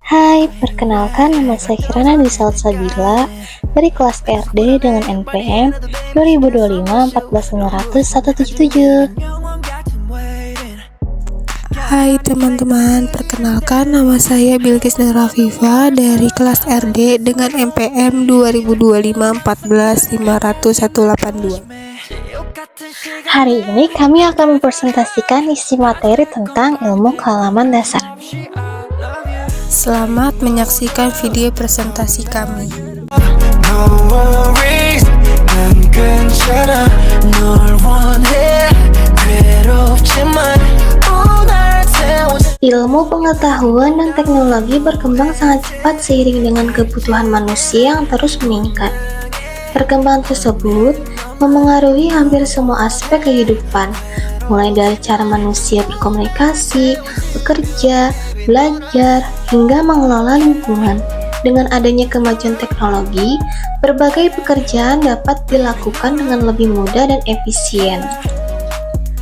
Hai, perkenalkan nama saya Kirana Dwi Salsabila dari kelas RD dengan NPM 2025 14500 177. Hai teman-teman, perkenalkan nama saya Bilkis Nurul Afifa dari kelas RD dengan NPM 2025 14500 182. Hari ini kami akan mempresentasikan isi materi tentang ilmu halaman dasar. Selamat menyaksikan video presentasi kami. Ilmu pengetahuan dan teknologi berkembang sangat cepat seiring dengan kebutuhan manusia yang terus meningkat. Perkembangan tersebut memengaruhi hampir semua aspek kehidupan, mulai dari cara manusia berkomunikasi, bekerja, belajar, hingga mengelola lingkungan. Dengan adanya kemajuan teknologi, berbagai pekerjaan dapat dilakukan dengan lebih mudah dan efisien.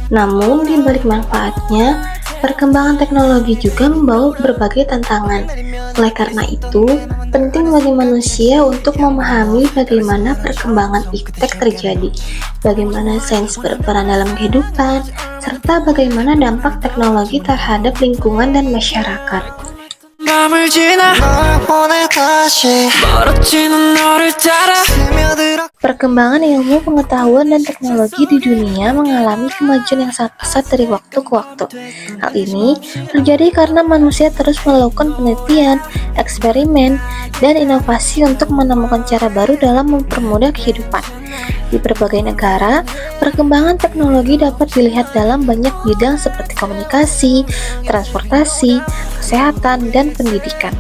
Namun, di balik manfaatnya, perkembangan teknologi juga membawa berbagai tantangan. Oleh karena itu, penting bagi manusia untuk memahami bagaimana perkembangan iptek terjadi, bagaimana sains berperan dalam kehidupan, serta bagaimana dampak teknologi terhadap lingkungan dan masyarakat. Perkembangan ilmu pengetahuan dan teknologi di dunia mengalami kemajuan yang sangat pesat dari waktu ke waktu. Hal ini terjadi karena manusia terus melakukan penelitian, eksperimen, dan inovasi untuk menemukan cara baru dalam mempermudah kehidupan. Di berbagai negara, perkembangan teknologi dapat dilihat dalam banyak bidang seperti komunikasi, transportasi, kesehatan, dan pendidikan.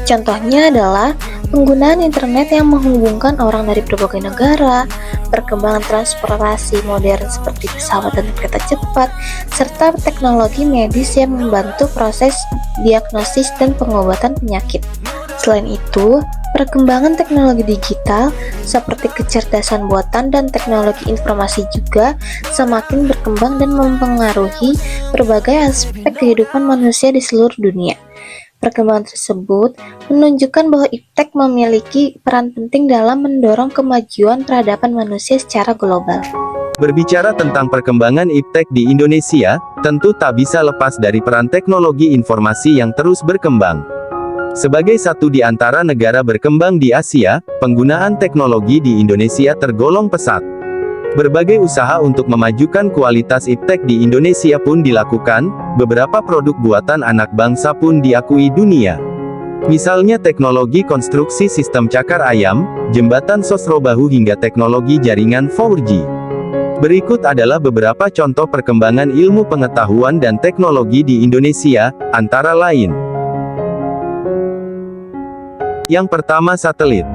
Contohnya adalah penggunaan internet yang menghubungkan orang dari berbagai negara, perkembangan transportasi modern seperti pesawat dan kereta cepat, serta teknologi medis yang membantu proses diagnosis dan pengobatan penyakit. Selain itu, perkembangan teknologi digital seperti kecerdasan buatan dan teknologi informasi juga semakin berkembang dan mempengaruhi berbagai aspek kehidupan manusia di seluruh dunia. Perkembangan tersebut menunjukkan bahwa iptek memiliki peran penting dalam mendorong kemajuan peradaban manusia secara global. Berbicara tentang perkembangan iptek di Indonesia, tentu tak bisa lepas dari peran teknologi informasi yang terus berkembang. Sebagai satu di antara negara berkembang di Asia, penggunaan teknologi di Indonesia tergolong pesat. Berbagai usaha untuk memajukan kualitas iptek di Indonesia pun dilakukan, beberapa produk buatan anak bangsa pun diakui dunia. Misalnya teknologi konstruksi sistem cakar ayam, jembatan sosro bahu hingga teknologi jaringan 4G. Berikut adalah beberapa contoh perkembangan ilmu pengetahuan dan teknologi di Indonesia, antara lain. Yang pertama, satelit.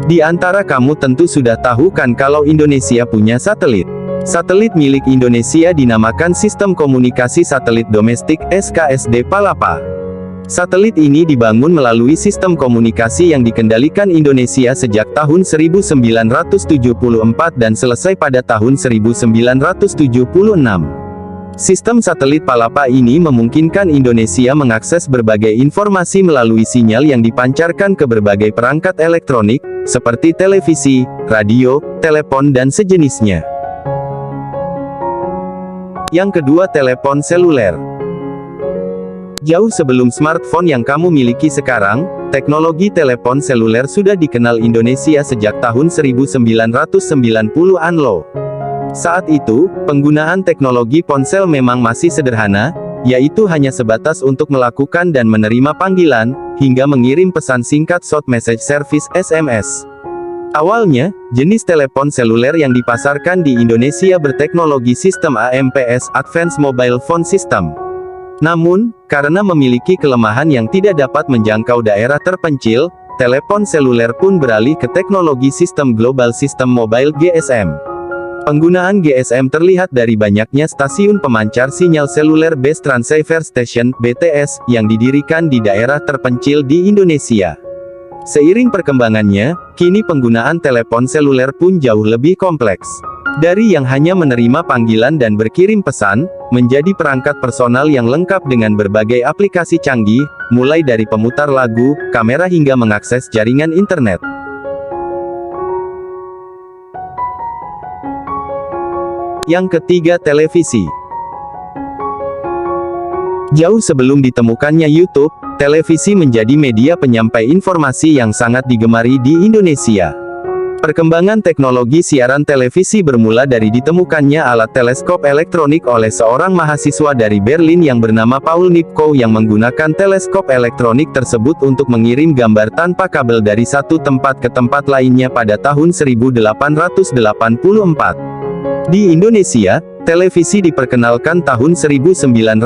Di antara kamu tentu sudah tahu kan kalau Indonesia punya satelit. Satelit milik Indonesia dinamakan Sistem Komunikasi Satelit Domestik (SKSD) Palapa. Satelit ini dibangun melalui sistem komunikasi yang dikendalikan Indonesia sejak tahun 1974 dan selesai pada tahun 1976. Sistem satelit Palapa ini memungkinkan Indonesia mengakses berbagai informasi melalui sinyal yang dipancarkan ke berbagai perangkat elektronik, seperti televisi, radio, telepon dan sejenisnya. Yang kedua, telepon seluler. Jauh sebelum smartphone yang kamu miliki sekarang, teknologi telepon seluler sudah dikenal Indonesia sejak tahun 1990-an loh. Saat itu, penggunaan teknologi ponsel memang masih sederhana, yaitu hanya sebatas untuk melakukan dan menerima panggilan, hingga mengirim pesan singkat short message service (SMS). Awalnya, jenis telepon seluler yang dipasarkan di Indonesia berteknologi sistem AMPS (Advanced Mobile Phone System). Namun, karena memiliki kelemahan yang tidak dapat menjangkau daerah terpencil, telepon seluler pun beralih ke teknologi sistem Global System Mobile (GSM). Penggunaan GSM terlihat dari banyaknya stasiun pemancar sinyal seluler Base Transceiver Station (BTS) yang didirikan di daerah terpencil di Indonesia. Seiring perkembangannya, kini penggunaan telepon seluler pun jauh lebih kompleks. Dari yang hanya menerima panggilan dan berkirim pesan, menjadi perangkat personal yang lengkap dengan berbagai aplikasi canggih, mulai dari pemutar lagu, kamera hingga mengakses jaringan internet. Yang ketiga, televisi. Jauh sebelum ditemukannya YouTube, televisi menjadi media penyampai informasi yang sangat digemari di Indonesia. Perkembangan teknologi siaran televisi bermula dari ditemukannya alat teleskop elektronik oleh seorang mahasiswa dari Berlin yang bernama Paul Nipkow yang menggunakan teleskop elektronik tersebut untuk mengirim gambar tanpa kabel dari satu tempat ke tempat lainnya pada tahun 1884. Di Indonesia, televisi diperkenalkan tahun 1962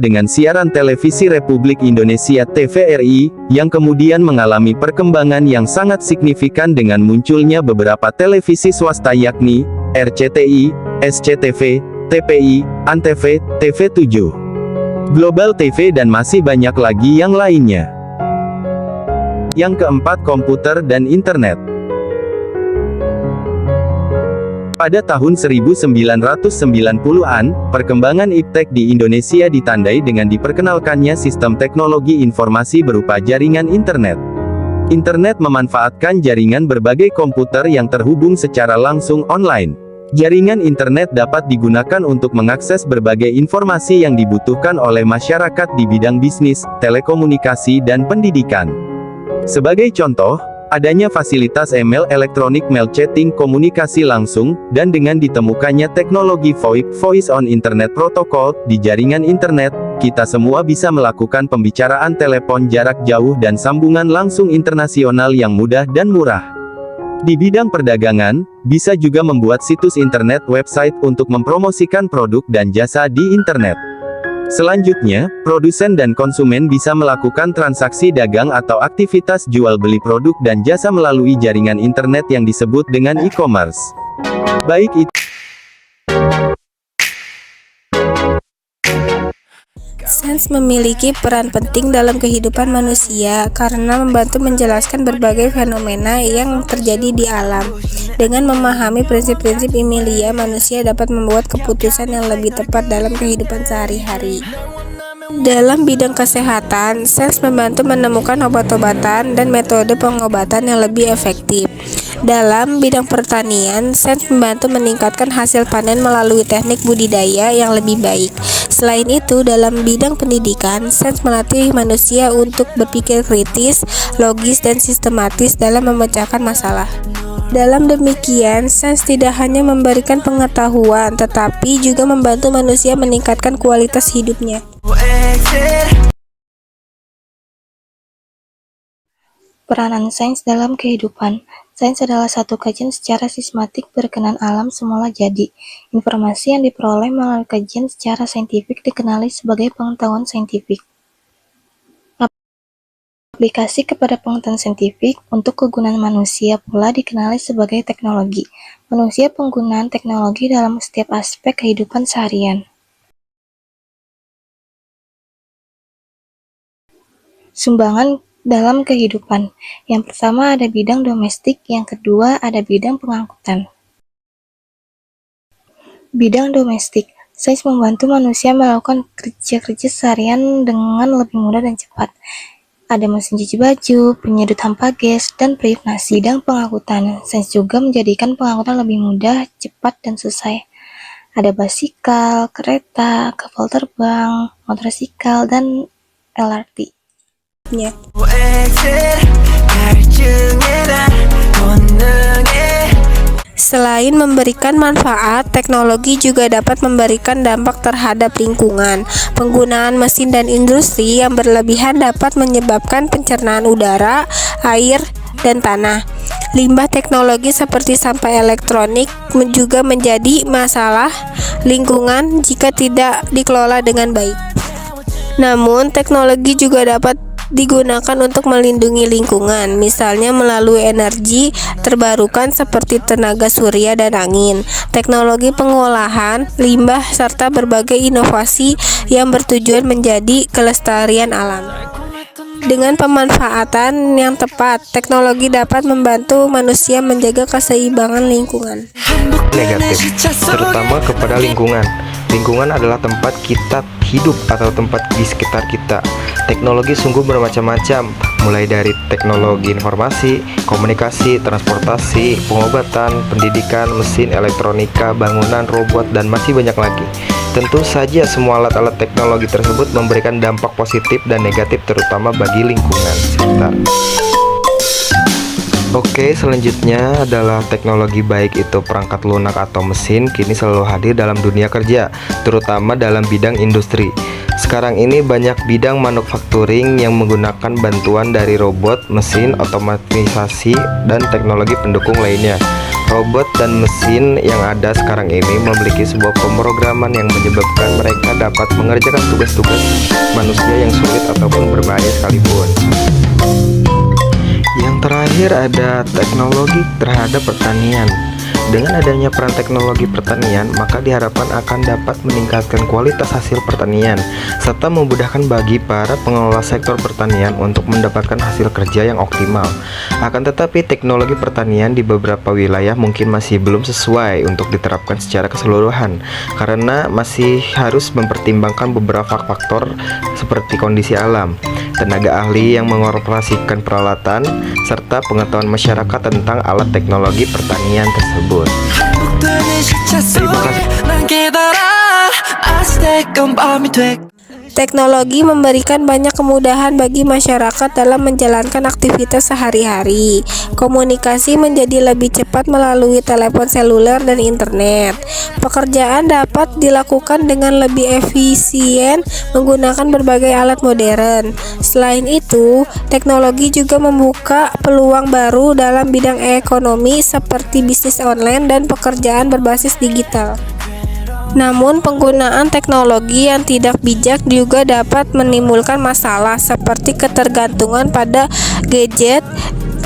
dengan siaran televisi Republik Indonesia TVRI, yang kemudian mengalami perkembangan yang sangat signifikan dengan munculnya beberapa televisi swasta yakni, RCTI, SCTV, TPI, ANTV, TV7, Global TV dan masih banyak lagi yang lainnya. Yang keempat, komputer dan internet. Pada tahun 1990-an, perkembangan iptek di Indonesia ditandai dengan diperkenalkannya sistem teknologi informasi berupa jaringan internet. Internet memanfaatkan jaringan berbagai komputer yang terhubung secara langsung online. Jaringan internet dapat digunakan untuk mengakses berbagai informasi yang dibutuhkan oleh masyarakat di bidang bisnis, telekomunikasi dan pendidikan. Sebagai contoh, adanya fasilitas email elektronik, mail chatting, komunikasi langsung, dan dengan ditemukannya teknologi VoIP, Voice on Internet Protocol, di jaringan internet, kita semua bisa melakukan pembicaraan telepon jarak jauh dan sambungan langsung internasional yang mudah dan murah. Di bidang perdagangan, bisa juga membuat situs internet website untuk mempromosikan produk dan jasa di internet. Selanjutnya, produsen dan konsumen bisa melakukan transaksi dagang atau aktivitas jual beli produk dan jasa melalui jaringan internet yang disebut dengan e-commerce. Baik itu Sains memiliki peran penting dalam kehidupan manusia karena membantu menjelaskan berbagai fenomena yang terjadi di alam. Dengan memahami prinsip-prinsip ilmiah, manusia dapat membuat keputusan yang lebih tepat dalam kehidupan sehari-hari. Dalam bidang kesehatan, sains membantu menemukan obat-obatan dan metode pengobatan yang lebih efektif. Dalam bidang pertanian, sains membantu meningkatkan hasil panen melalui teknik budidaya yang lebih baik. Selain itu, dalam bidang pendidikan, sains melatih manusia untuk berpikir kritis, logis, dan sistematis dalam memecahkan masalah. Dalam demikian, sains tidak hanya memberikan pengetahuan, tetapi juga membantu manusia meningkatkan kualitas hidupnya. Peranan sains dalam kehidupan. Sains adalah satu kajian secara sistematik berkenaan alam semula jadi. Informasi yang diperoleh melalui kajian secara saintifik dikenali sebagai pengetahuan saintifik. Aplikasi kepada pengetahuan saintifik untuk kegunaan manusia pula dikenali sebagai teknologi. Manusia penggunaan teknologi dalam setiap aspek kehidupan seharian. Sumbangan dalam kehidupan. Yang pertama ada bidang domestik, yang kedua ada bidang pengangkutan. Bidang domestik. Sains membantu manusia melakukan kerja-kerja seharian dengan lebih mudah dan cepat. Ada mesin cuci baju, penyedot hampa gas, dan periuk nasi. Bidang pengangkutan. Sains juga menjadikan pengangkutan lebih mudah, cepat, dan selesai. Ada basikal, kereta, kapal terbang, motorsikal, dan LRT. Selain memberikan manfaat, teknologi juga dapat memberikan dampak terhadap lingkungan. Penggunaan mesin dan industri yang berlebihan dapat menyebabkan pencernaan udara, air, dan tanah. Limbah teknologi seperti sampah elektronik juga menjadi masalah lingkungan jika tidak dikelola dengan baik. Namun, teknologi juga dapat digunakan untuk melindungi lingkungan, misalnya melalui energi terbarukan seperti tenaga surya dan angin, teknologi pengolahan limbah, serta berbagai inovasi yang bertujuan menjadi kelestarian alam. Dengan pemanfaatan yang tepat, teknologi dapat membantu manusia menjaga keseimbangan lingkungan. Negatif, terutama kepada lingkungan. Lingkungan adalah tempat kita hidup atau tempat di sekitar kita. Teknologi sungguh bermacam-macam, mulai dari teknologi informasi, komunikasi, transportasi, pengobatan, pendidikan, mesin, elektronika, bangunan, robot, dan masih banyak lagi. Tentu saja semua alat-alat teknologi tersebut memberikan dampak positif dan negatif terutama bagi lingkungan sekitar. Oke, selanjutnya adalah teknologi baik itu perangkat lunak atau mesin kini selalu hadir dalam dunia kerja, terutama dalam bidang industri. Sekarang ini banyak bidang manufacturing yang menggunakan bantuan dari robot, mesin, otomatisasi, dan teknologi pendukung lainnya. Robot dan mesin yang ada sekarang ini memiliki sebuah pemrograman yang menyebabkan mereka dapat mengerjakan tugas-tugas manusia yang sulit ataupun berbahaya sekalipun. Yang terakhir ada teknologi terhadap pertanian. Dengan adanya peran teknologi pertanian, maka diharapkan akan dapat meningkatkan kualitas hasil pertanian, serta memudahkan bagi para pengelola sektor pertanian untuk mendapatkan hasil kerja yang optimal. Akan tetapi, teknologi pertanian di beberapa wilayah mungkin masih belum sesuai untuk diterapkan secara keseluruhan, karena masih harus mempertimbangkan beberapa faktor seperti kondisi alam, tenaga ahli yang mengoperasikan peralatan, serta pengetahuan masyarakat tentang alat teknologi pertanian tersebut. Terima kasih. Teknologi memberikan banyak kemudahan bagi masyarakat dalam menjalankan aktivitas sehari-hari. Komunikasi menjadi lebih cepat melalui telepon seluler dan internet. Pekerjaan dapat dilakukan dengan lebih efisien menggunakan berbagai alat modern. Selain itu, teknologi juga membuka peluang baru dalam bidang ekonomi seperti bisnis online dan pekerjaan berbasis digital. Namun, penggunaan teknologi yang tidak bijak juga dapat menimbulkan masalah seperti ketergantungan pada gadget,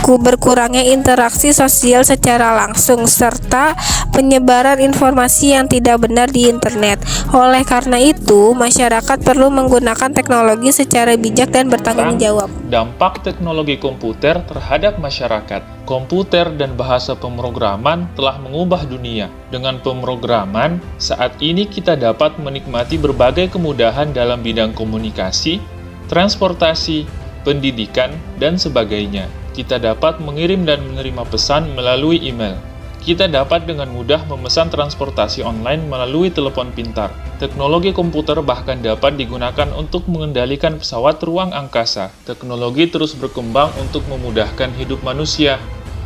berkurangnya interaksi sosial secara langsung, serta penyebaran informasi yang tidak benar di internet. Oleh karena itu, masyarakat perlu menggunakan teknologi secara bijak dan bertanggung jawab. Dampak teknologi komputer terhadap masyarakat. Komputer dan bahasa pemrograman telah mengubah dunia. Dengan pemrograman, saat ini kita dapat menikmati berbagai kemudahan dalam bidang komunikasi, transportasi, pendidikan, dan sebagainya. Kita dapat mengirim dan menerima pesan melalui email. Kita dapat dengan mudah memesan transportasi online melalui telepon pintar. Teknologi komputer bahkan dapat digunakan untuk mengendalikan pesawat ruang angkasa. Teknologi terus berkembang untuk memudahkan hidup manusia.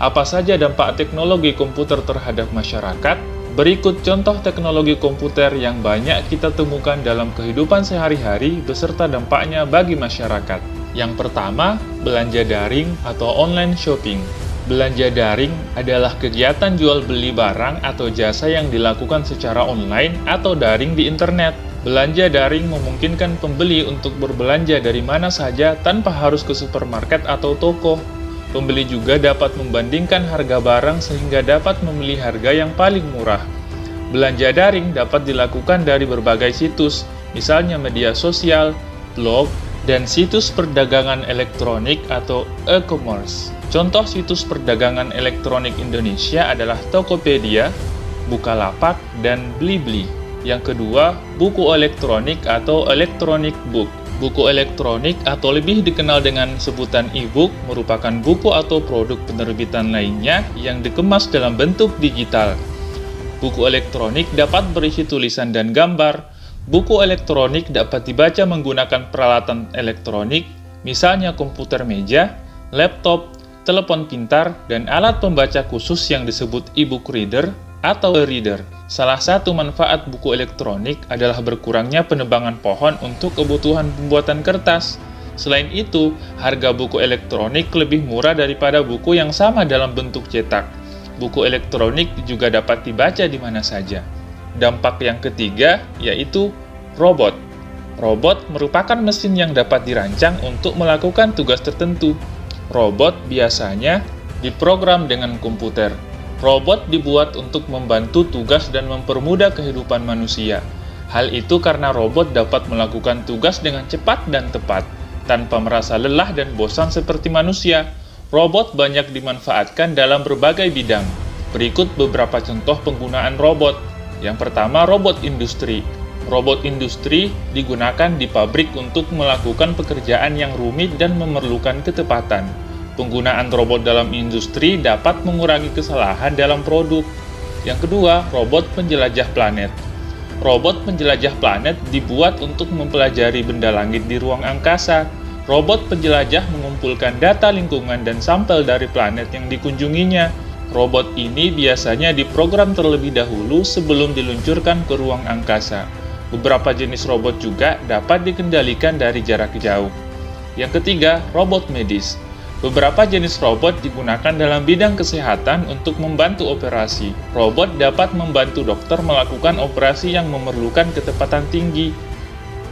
Apa saja dampak teknologi komputer terhadap masyarakat? Berikut contoh teknologi komputer yang banyak kita temukan dalam kehidupan sehari-hari beserta dampaknya bagi masyarakat. Yang pertama, belanja daring atau online shopping. Belanja daring adalah kegiatan jual beli barang atau jasa yang dilakukan secara online atau daring di internet. Belanja daring memungkinkan pembeli untuk berbelanja dari mana saja tanpa harus ke supermarket atau toko. Pembeli juga dapat membandingkan harga barang sehingga dapat memilih harga yang paling murah. Belanja daring dapat dilakukan dari berbagai situs, misalnya media sosial, blog, dan situs perdagangan elektronik atau e-commerce. Contoh situs perdagangan elektronik Indonesia adalah Tokopedia, Bukalapak, dan Blibli. Yang kedua, buku elektronik atau electronic book. Buku elektronik atau lebih dikenal dengan sebutan e-book merupakan buku atau produk penerbitan lainnya yang dikemas dalam bentuk digital. Buku elektronik dapat berisi tulisan dan gambar. Buku elektronik dapat dibaca menggunakan peralatan elektronik, misalnya komputer meja, laptop, telepon pintar, dan alat pembaca khusus yang disebut e-book reader atau e-reader. Salah satu manfaat buku elektronik adalah berkurangnya penebangan pohon untuk kebutuhan pembuatan kertas. Selain itu, harga buku elektronik lebih murah daripada buku yang sama dalam bentuk cetak. Buku elektronik juga dapat dibaca di mana saja. Dampak yang ketiga yaitu robot. Robot merupakan mesin yang dapat dirancang untuk melakukan tugas tertentu. Robot biasanya diprogram dengan komputer. Robot dibuat untuk membantu tugas dan mempermudah kehidupan manusia. Hal itu karena robot dapat melakukan tugas dengan cepat dan tepat. Tanpa merasa lelah dan bosan seperti manusia, robot banyak dimanfaatkan dalam berbagai bidang. Berikut beberapa contoh penggunaan robot. Yang pertama, robot industri. Robot industri digunakan di pabrik untuk melakukan pekerjaan yang rumit dan memerlukan ketepatan. Penggunaan robot dalam industri dapat mengurangi kesalahan dalam produk. Yang kedua, robot penjelajah planet. Robot penjelajah planet dibuat untuk mempelajari benda langit di ruang angkasa. Robot penjelajah mengumpulkan data lingkungan dan sampel dari planet yang dikunjunginya. Robot ini biasanya diprogram terlebih dahulu sebelum diluncurkan ke ruang angkasa. Beberapa jenis robot juga dapat dikendalikan dari jarak jauh. Yang ketiga, robot medis. Beberapa jenis robot digunakan dalam bidang kesehatan untuk membantu operasi. Robot dapat membantu dokter melakukan operasi yang memerlukan ketepatan tinggi.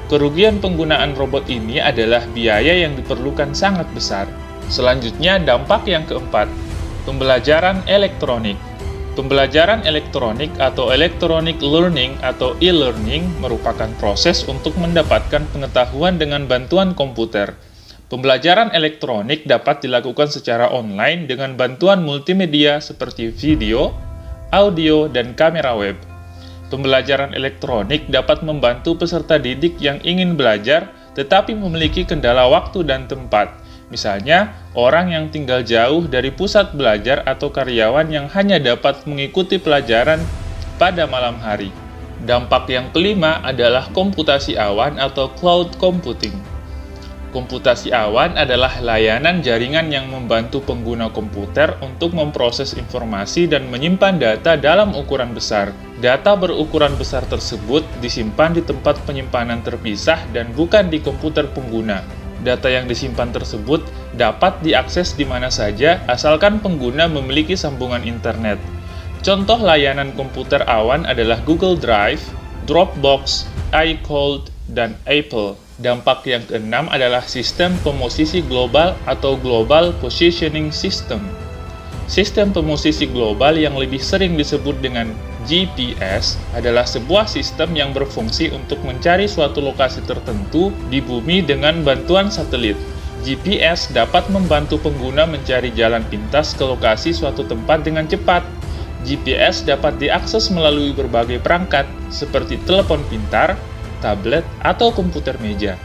Kerugian penggunaan robot ini adalah biaya yang diperlukan sangat besar. Selanjutnya, dampak yang keempat, pembelajaran elektronik. Pembelajaran elektronik atau electronic learning atau e-learning merupakan proses untuk mendapatkan pengetahuan dengan bantuan komputer. Pembelajaran elektronik dapat dilakukan secara online dengan bantuan multimedia seperti video, audio, dan kamera web. Pembelajaran elektronik dapat membantu peserta didik yang ingin belajar tetapi memiliki kendala waktu dan tempat. Misalnya, orang yang tinggal jauh dari pusat belajar atau karyawan yang hanya dapat mengikuti pelajaran pada malam hari. Dampak yang kelima adalah komputasi awan atau cloud computing. Komputasi awan adalah layanan jaringan yang membantu pengguna komputer untuk memproses informasi dan menyimpan data dalam ukuran besar. Data berukuran besar tersebut disimpan di tempat penyimpanan terpisah dan bukan di komputer pengguna. Data yang disimpan tersebut dapat diakses di mana saja asalkan pengguna memiliki sambungan internet. Contoh layanan komputer awan adalah Google Drive, Dropbox, iCloud, dan Apple. Dampak yang keenam adalah sistem pemosisi global atau Global Positioning System. Sistem pemosisi global yang lebih sering disebut dengan GPS adalah sebuah sistem yang berfungsi untuk mencari suatu lokasi tertentu di bumi dengan bantuan satelit. GPS dapat membantu pengguna mencari jalan pintas ke lokasi suatu tempat dengan cepat. GPS dapat diakses melalui berbagai perangkat, seperti telepon pintar, tablet, atau komputer meja.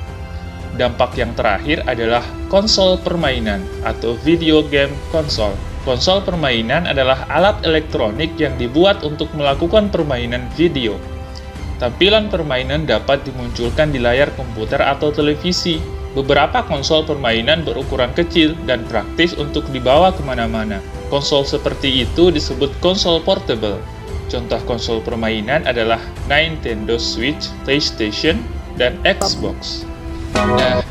Dampak yang terakhir adalah konsol permainan atau video game konsol. Konsol permainan adalah alat elektronik yang dibuat untuk melakukan permainan video. Tampilan permainan dapat dimunculkan di layar komputer atau televisi. Beberapa konsol permainan berukuran kecil dan praktis untuk dibawa kemana-mana. Konsol seperti itu disebut konsol portable. Contoh konsol permainan adalah Nintendo Switch, PlayStation, dan Xbox. Nah,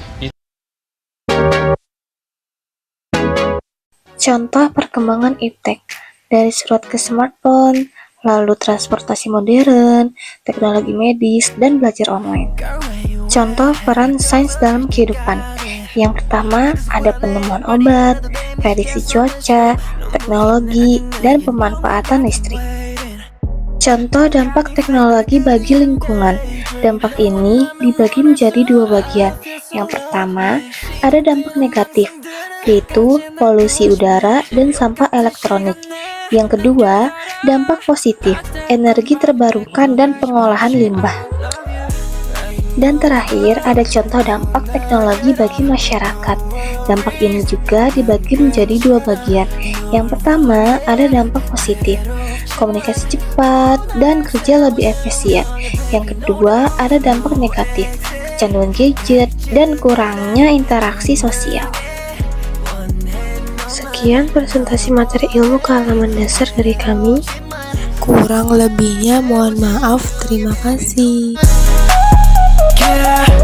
Contoh perkembangan iptek, dari surat ke smartphone, lalu transportasi modern, teknologi medis, dan belajar online. Contoh peran sains dalam kehidupan. Yang pertama, ada penemuan obat, prediksi cuaca, teknologi, dan pemanfaatan listrik. Contoh dampak teknologi bagi lingkungan. Dampak ini dibagi menjadi dua bagian. Yang pertama, ada dampak negatif, yaitu polusi udara dan sampah elektronik. Yang kedua, dampak positif, energi terbarukan dan pengolahan limbah. Dan terakhir, ada contoh dampak teknologi bagi masyarakat. Dampak ini juga dibagi menjadi dua bagian. Yang pertama, ada dampak positif, komunikasi cepat dan kerja lebih efisien. Yang kedua, ada dampak negatif, kecanduan gadget dan kurangnya interaksi sosial. Sekian presentasi materi ilmu kealaman dasar dari kami. Kurang lebihnya mohon maaf. Terima kasih. Yeah.